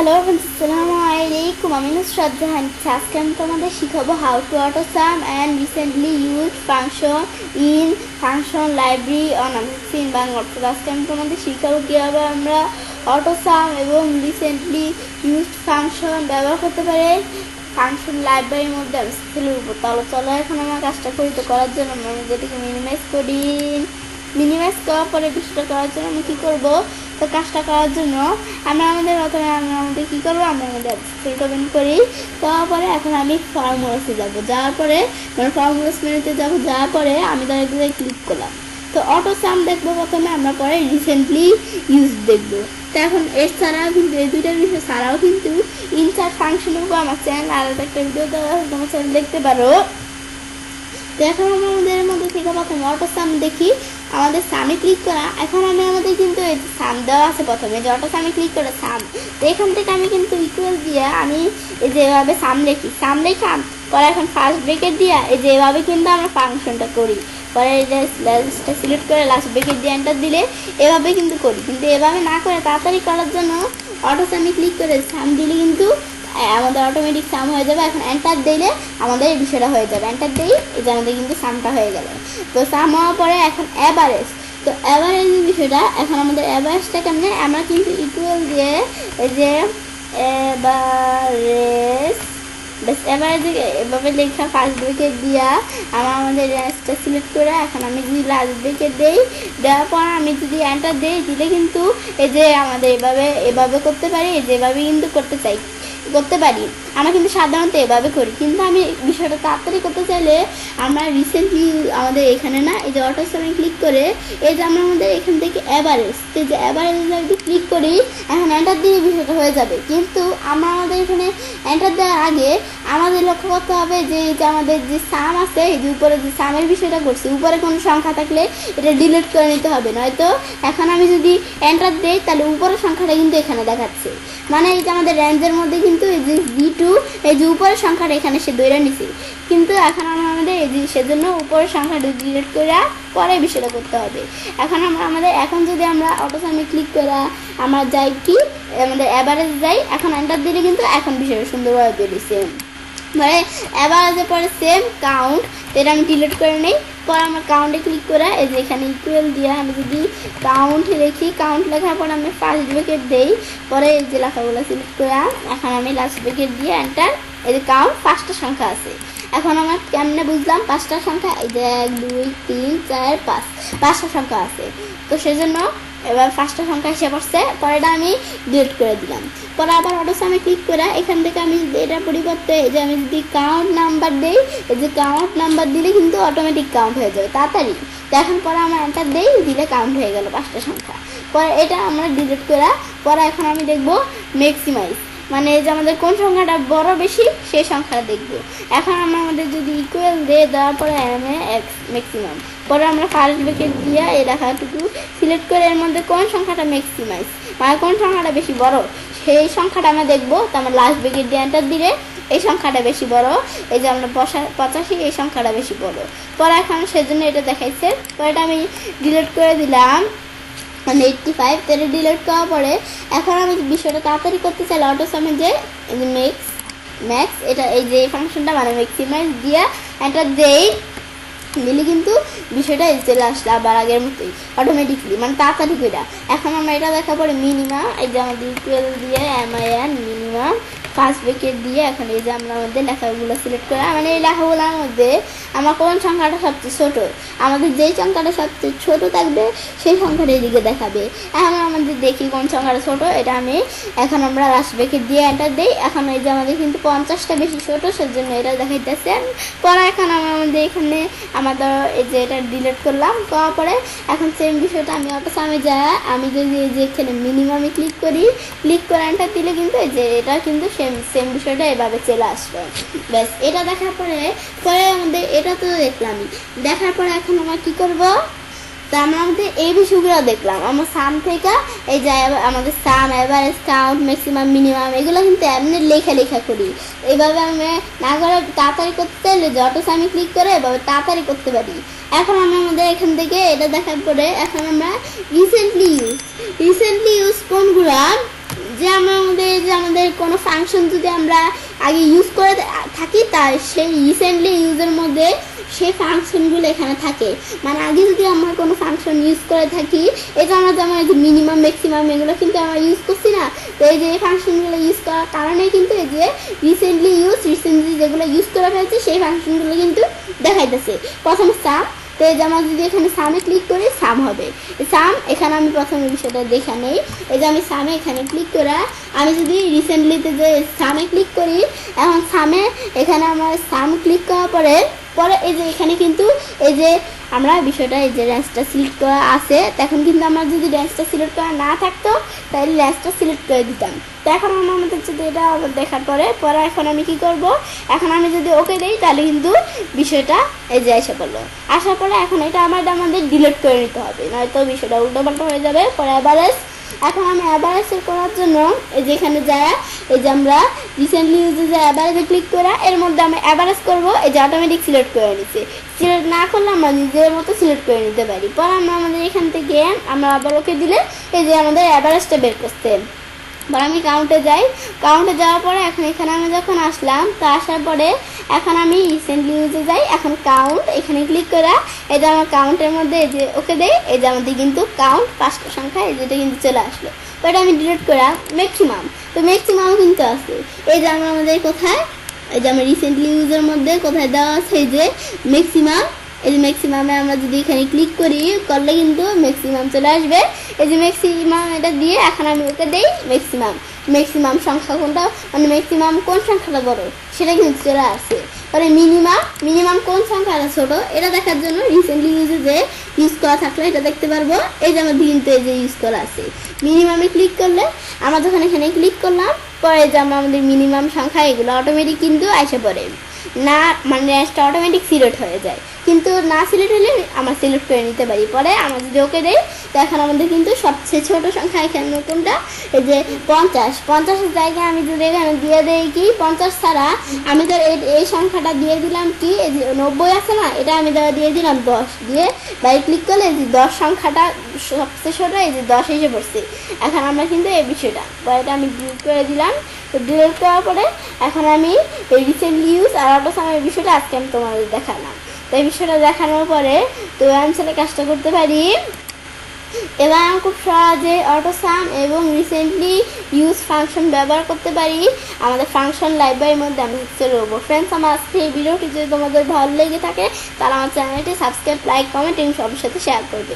Hello আসসালামু আলাইকুম, আমি নুসরাত জাহান। আজকে আমি তোমাদের শিখাবো how to AutoSum and recently use function library on in Bangla. তো আজকে আমি তোমাদের শিখাবো কীভাবে আমরা AutoSum এবং রিসেন্টলি ইউজ ফাংশন ব্যবহার করতে পারি ফাংশন লাইব্রেরির মধ্যে স্কেলের উপর। তাহলে চলো এখন আমার কাজটা করি। তো করার জন্য আমি যেটাকে মিনিমাইজ করার পরে বিষয়টা করার জন্য আমি কী করবো, তো কাজটা করার জন্য আমরা আমাদের কী করবো, আমরা আমাদের স্কেলটা ওপেন করি। তারপরে এখন আমি ফর্মুলাসে যাবো, যাওয়ার পরে ফর্মুলাস মেনুতে যাবো, যাওয়ার পরে আমি তার একটু ক্লিক করলাম। তো AutoSum দেখবো প্রথমে, আমরা পরে রিসেন্টলি ইউজ দেখবো। তো এখন এর ছাড়াও কিন্তু এই দুইটার বিষয় ছাড়াও কিন্তু ইনসার্ট ফাংশনের উপর আমার চ্যানেল আলাদা একটা ভিডিও দেওয়া আছে, তোমার চ্যানেল দেখতে পারো। তো এখন আমরা আমাদের মধ্যে থেকে প্রথমে AutoSum দেখি, আমাদের সামে ক্লিক করা। এখন আমি আমাদের কিন্তু এই সাম দেওয়া আছে প্রথমে, যে AutoSum ক্লিক করে সাম। তো এখান থেকে আমি কিন্তু ইকুয়াল দিয়ে আমি এই যে এভাবে সাম লেখাম পরে এখন ফার্স্ট ব্রেকেট দিয়ে এই যে এভাবে কিন্তু আমরা ফাংশনটা করি। পরে এই যে লাস্টটা সিলেক্ট করে লাস্ট ব্রেকেট দিয়ে এন্টার দিলে এভাবে কিন্তু করি। কিন্তু এভাবে না করে তাড়াতাড়ি করার জন্য AutoSum ক্লিক করে সাম দিলে কিন্তু আমাদের অটোমেটিক সাম হয়ে যাবে। এখন এন্টার দিলে আমাদের এই বিষয়টা হয়ে যাবে। এন্টার দিই, এই যে আমাদের কিন্তু সামটা হয়ে গেল। তো সাম হওয়ার পরে এখন অ্যাভারেজ। তো অ্যাভারেজের বিষয়টা, এখন আমাদের অ্যাভারেজটা কেমনে, আমরা কিন্তু ইকুয়াল দিয়ে এই যে অ্যাভারেজ এভাবে লেখা ফার্স্ট ব্রেকেট দিয়া আমাদের রেঞ্জটা সিলেক্ট করে এখন আমি যদি লাস্ট ব্রেকেট দিই, দেওয়ার পর আমি যদি এন্টার দিই দিলে কিন্তু এই যে আমাদের এভাবে করতে পারি, যেভাবে কিন্তু করতে পারি। আমরা কিন্তু সাধারণত এভাবে করি, কিন্তু আমি বিষয়টা তাড়াতাড়ি করতে চাইলে আমরা রিসেন্টলি আমাদের এখানে না, এই যে AutoSum ক্লিক করে এই যে আমরা আমাদের এখান থেকে অ্যাভারেজ, এই যে অ্যাভারেজ যদি ক্লিক করি এখন এন্টার দিয়ে বিষয়টা হয়ে যাবে। কিন্তু আমরা আমাদের এখানে এন্টার দেওয়ার আগে আমাদের লক্ষ্য করতে হবে যে আমাদের যে সাম আছে, এই যে উপরে যে সামের বিষয়টা করছি, উপরে কোনো সংখ্যা থাকলে এটা ডিলিট করে নিতে হবে। নয়তো এখন আমি যদি এন্টার দিই তাহলে উপরের সংখ্যাটা কিন্তু এখানে দেখাচ্ছে, মানে এই যে আমাদের রেঞ্জের মধ্যে কিন্তু এই যে V2 এই যে উপরের সংখ্যাটা এখানে সে দৈরা নিছে, কিন্তু এখন আমাদের এই যে সেজন্য উপরের সংখ্যাটা ডিলিট করে পরে বিষয়টা করতে হবে। এখন যদি আমরা AutoSum ক্লিক করে আমরা যাই কি আমাদের অ্যাভারেজ যাই, এখন এন্টার দিলে কিন্তু এখন বিষয়টা সুন্দরভাবে বেরিয়েছে। মানে অ্যাভারেজের পরে সেম কাউন্ট, এটা আমি ডিলিট করে নিই। পরে আমরা কাউন্টে ক্লিক করে এই যে এখানে ইকুয়াল দিয়ে আমি যদি কাউন্ট লিখি, কাউন্ট লেখার পর আমি ফার্স্ট ব্রেকেট দিই, পরে এই যে লেখাগুলো সিলেক্ট করে এখন আমি লাস্ট ব্রেকেট দিয়ে এন্টার। এই যে কাউন্ট 5টা সংখ্যা আছে। এখন আমার কেমনে বুঝলাম 5টা সংখ্যা, এই যে 1 2 3 4 5 5টা সংখ্যা আছে। তো সেজন্য এবার 5টা সংখ্যা এসে পড়ছে, পরেটা আমি ডিলিট করে দিলাম। পরে আবার AutoSum ক্লিক করে এখান থেকে আমি যদি এটার পরিবর্তে এই যে আমি যদি কাউন্ট নাম্বার দিই, এই যে কাউন্ট নাম্বার দিলে কিন্তু অটোমেটিক কাউন্ট হয়ে যাবে তাড়াতাড়ি। তো এখন পরে আমরা এন্টার দিই, দিলে কাউন্ট হয়ে গেল 5টা সংখ্যা। পরে এটা আমরা ডিলিট করে পরে এখন আমি দেখবো ম্যাক্সিমাইজ, মানে এই যে আমাদের কোন সংখ্যাটা বড় বেশি সেই সংখ্যাটা দেখবো। এখন আমরা আমাদের যদি ইকুয়াল দিয়ে দেওয়ার পরে ম্যাক্সিমাম, পরে আমরা ফার্স্ট ব্রেকেট দিয়ে এই লেখাটুকু সিলেক্ট করে এর মধ্যে কোন সংখ্যাটা ম্যাক্সিমাইজ, মানে কোন সংখ্যাটা বেশি বড় সেই সংখ্যাটা আমরা দেখবো। তো আমরা লাস্ট ব্রেকেট দিয়ে এন্টার দিলে এই সংখ্যাটা বেশি বড়, এই যে আমরা 85 এই সংখ্যাটা বেশি বড়। পরে এখন সেজন্য এটা দেখাইছে। পরে এটা আমি ডিলিট করে দিলাম 85, এটা ডিলিট করার পরে এখন আমি বিষয়টা তাড়াতাড়ি করতে চাইলে AutoSum যে এই যে ম্যাক্স এটা এই যে ফাংশনটা মানে ম্যাক্সিমাইজ দিয়ে এন্টার দেই, দিলে কিন্তু বিষয়টা চলে আসলে আবার আগের মতোই অটোমেটিকলি, মানে তাড়াতাড়ি করে। এখন আমরা এটা দেখার পরে মিনিমাম, এই যে আমাদের ইকুয়াল দিয়ে MIN মিনিমাম ফার্স্ট ব্রেকেট দিয়ে এখন এই যে আমরা আমাদের লেখাগুলো সিলেক্ট করে, মানে এই লেখাগুলোর মধ্যে আমার কোন সংখ্যাটা সবচেয়ে ছোট, আমাদের যেই সংখ্যাটা সবচেয়ে ছোট থাকবে সেই সংখ্যাটা এদিকে দেখাবে। এখন আমাদের দেখি কোন সংখ্যাটা ছোট, এটা আমি এখন আমরা লাস্ট ব্রেকেট দিয়ে এন্টার দিই। এখন এই যে আমাদের কিন্তু 50টা বেশি ছোট, সেজন্য এটা দেখাইতেছে। পরে এখন আমাদের এখানে আমাদের এই যে এটা ডিলিট করলাম, করার পরে এখন সেম বিষয়টা আমি AutoSum যায় আমি যদি এই যে এখানে মিনিমামে ক্লিক করে এন্টার দিলে কিন্তু এই যে এটা কিন্তু সেম বিষয়টা এভাবে চলে আসবে। ব্যাস, এটা দেখার পরে আমাদের এটা তো দেখলামই, দেখার পরে এখন আমরা কী করবো, তো আমরা আমাদের এই বিষয়গুলো দেখলাম। আমরা সাম থেকে এই যে আমাদের সাম, অ্যাভারেজ, কাউন্ট, ম্যাক্সিমাম, মিনিমাম এগুলো কিন্তু এমনি লেখা করি। এইভাবে আমরা না করে তাড়াতাড়ি করতে চাইলে যে AutoSum ক্লিক করে এভাবে তাড়াতাড়ি করতে পারি। এখন আমরা আমাদের এখান থেকে এটা দেখার পরে এখন আমরা রিসেন্টলি ইউজ কোনগুলো, যে আমাদের কোনো ফাংশন যদি আমরা আগে ইউজ করে থাকি তার সেই রিসেন্টলি ইউজের মধ্যে সেই ফাংশনগুলো এখানে থাকে। মানে আগে যদি আমরা কোনো ফাংশন ইউজ করে থাকি, এটা আমরা যেমন এই যে মিনিমাম ম্যাক্সিমাম এগুলো কিন্তু আমরা ইউজ করছি না, তো এই যে এই ফাংশনগুলো ইউজ করার কারণে কিন্তু এই যে রিসেন্টলি যেগুলো ইউজ করা হয়েছে সেই ফাংশনগুলো কিন্তু দেখাইতেছে। প্রথমে সাম, তো এই যে আমরা যদি এখানে সামে ক্লিক করি সাম হবে। সাম এখানে আমি প্রথমে বিষয়টা দেখে নেই। এই যে আমি সামে এখানে ক্লিক করে আমি যদি রিসেন্টলিতে যে সামে ক্লিক করি, এখন সামে এখানে আমার সাম ক্লিক করার পরে এই যে এখানে কিন্তু এই যে আমরা বিষয়টা এই যে রেঞ্জটা সিলেক্ট করা আছে, তখন কিন্তু আমরা যদি রেঞ্জটা সিলেক্ট করা না থাকতো তাহলে রেঞ্জটা সিলেক্ট করে দিতাম। তো এখন আমাদের যদি এটা দেখার পরে এখন আমি কি করব, এখন আমি যদি ওকে দিই তাহলে কিন্তু বিষয়টা এই যে এসে পড়লো। আসার পরে এখন এটা আমাদের ডিলিট করে নিতে হবে, নয়তো বিষয়টা উল্টোপাল্টা হয়ে যাবে। পরে অ্যাভারেজ, এখন আমি অ্যাভারেজ করার জন্য এই যে এখানে যায় এই যে আমরা রিসেন্টলি ইউজে যে অ্যাভারেজে ক্লিক করা, এর মধ্যে আমি অ্যাভারেজ করবো। এই যে অটোমেটিক সিলেক্ট করে নিচ্ছি, সিলেক্ট না করলে আমরা নিজের মতো সিলেক্ট করে নিতে পারি। পরে আমাদের এখান থেকে আমরা আবার ওকে দিলে এই যে আমাদের অ্যাভারেজটা বের করতে। এবার আমি কাউন্টে যাই, কাউন্টে যাওয়ার পরে এখন এখানে আমি যখন আসলাম, তো আসার পরে এখন আমি রিসেন্টলি ইউজে যাই, এখন কাউন্ট এখানে ক্লিক করা এই যে আমার কাউন্টের মধ্যে এই যে ওকে দেয়, এই যে আমাদের কিন্তু কাউন্ট 5টা সংখ্যা এই যেটা কিন্তু চলে আসলো। তো এটা আমি ডিলিট করা ম্যাক্সিমাম, তো ম্যাক্সিমামও কিন্তু আছে। এই যে আমাদের কোথায়, এই যে আমার রিসেন্টলি ইউজের মধ্যে কোথায় দেওয়া আছে এই যে ম্যাক্সিমাম। এই যে ম্যাক্সিমামে আমরা যদি এখানে ক্লিক করি করলে কিন্তু ম্যাক্সিমাম চলে আসবে। এই যে ম্যাক্সিমাম এটা দিয়ে এখন আমি ওকে দেই ম্যাক্সিমাম সংখ্যা কোনটা, মানে ম্যাক্সিমাম কোন সংখ্যাটা বড় সেটা কিন্তু চলে আসছে। পরে মিনিমাম কোন সংখ্যাটা ছোট এটা দেখার জন্য রিসেন্টলি যে ইউজ করা থাকলে এটা দেখতে পারবো। এই যে আমাদের কিন্তু এই যে ইউজ করা আছে। মিনিমামে ক্লিক করলে আমরা যখন এখানে ক্লিক করলাম পরে যে আমাদের মিনিমাম সংখ্যা এগুলো অটোমেটিক কিন্তু আসে পড়ে না, মানে রেঞ্জটা অটোমেটিক সিলেক্ট হয়ে যায়। কিন্তু না সিলেক্ট হলে আমরা সিলেক্ট করে নিতে পারি। পরে আমরা যদি ওকে দেই তো এখন আমাদের কিন্তু সবচেয়ে ছোটো সংখ্যা এখানে কোনটা, এই যে 50-50-এর জায়গায় আমি যদি এখানে দিয়ে দেই কি 50 ছাড়া আমি তো এই সংখ্যাটা দিয়ে দিলাম কি এই যে 90 আছে না, এটা আমি দিয়ে দিলাম 10 দিয়ে বাই ক্লিক করলে এই যে 10 সংখ্যাটা সবচেয়ে ছোটো এই যে 10 এসে পড়ছে। এখন আমরা কিন্তু এই বিষয়টা এটা আমি ডিলিট করে দিলাম। তো ডিলিট করার পরে এখন আমি এই রিসেন্টলি ইউজ আর AutoSum এর বিষয়টা আজকে আমি তোমাদের দেখালাম। তো এই বিষয়টা দেখানোর পরে তো আমি সেটা কাজটা করতে পারি। এবার আমি খুব সহজে AutoSum এবং রিসেন্টলি ইউজ ফাংশন ব্যবহার করতে পারি আমাদের ফাংশন লাইব্রেরির মধ্যে। আমি রোবো ফ্রেন্ডস, আমার আজকে এই ভিডিওটি যদি তোমাদের ভালো লেগে থাকে তাহলে আমার চ্যানেলটি সাবস্ক্রাইব, লাইক, কমেন্ট এবং সবার সাথে শেয়ার করবে।